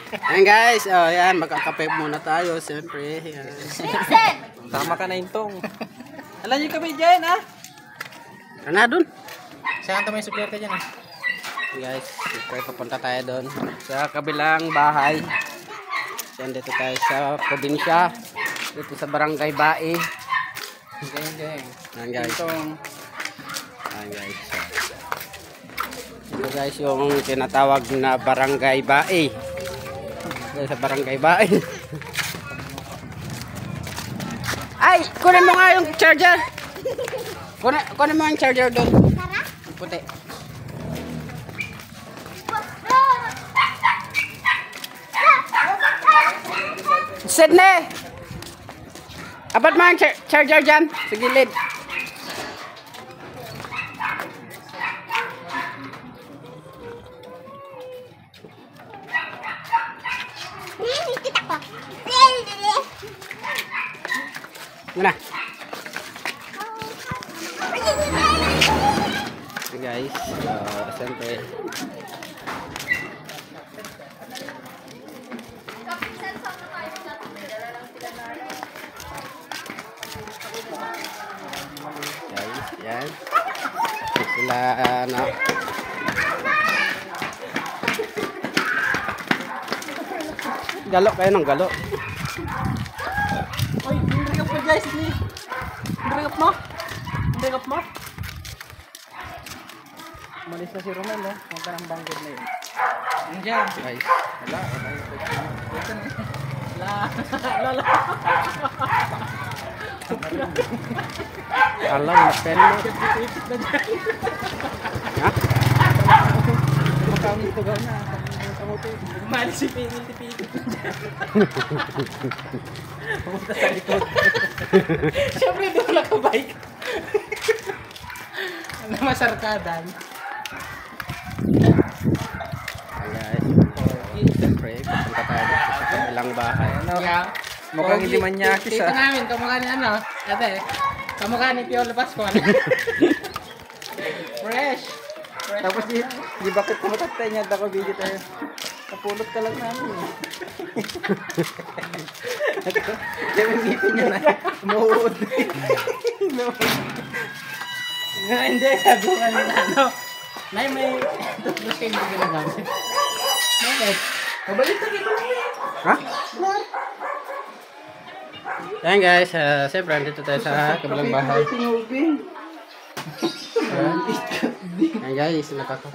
Ayan guys, oh yan, magkakape muna tayo, siyempre. Yan. Tama ka na intong. Alam niyo kami dyan, ha? Ano dun? Saan ito may suplete dyan, ha? Guys, siyempre papunta tayo doon sa kabilang bahay. Yan, dito tayo sa probinsya. Dito sa Barangay Bae. Geng. Ayan guys. Intong. Ayan guys. Ito guys yung tinatawag na Barangay Bae. Sa Barangay Bae. Ay, kunin mo nga yung charger. Kunin mo yung charger doon. Puti. Sydney! Apat mo yung charger dyan. Sa gilid. Mana? Guys, siyempre guys, yan sila ano galo kayo ng galo. Oy, bring up mo guys, ni. Bring up mo. Bring up mo. Malis na si Romel, no? Huwag ka ng banggod na yun. Nandiyan. Guys, Wala. Wala. alam na pen mo. Ha? Makawin ko gawin na. Malis si Pini. Pumunta sa likod. Siyempre doon nakabike. Ano masarkadan? Guys, siyempre pupunta tayo dito sa kabilang bahay. Ano? Mukhang hindi manyakis, Tito ah. namin, kamukha ni ano? Ate, kamukha ni Piolo Pascual. Fresh. Tapos di bakit kumatatay niya ako video tayo. Napulot ka lang namin eh. Yung ngipin niya na umuud. Hindi, sabi ko kanina ano. May toothbrush kayo hindi ginagamit. Bakit? Mabalik na dito. Ha? Ayan guys, siyempre andito tayo sa kabilang bahay. Ayan guys, nakaka...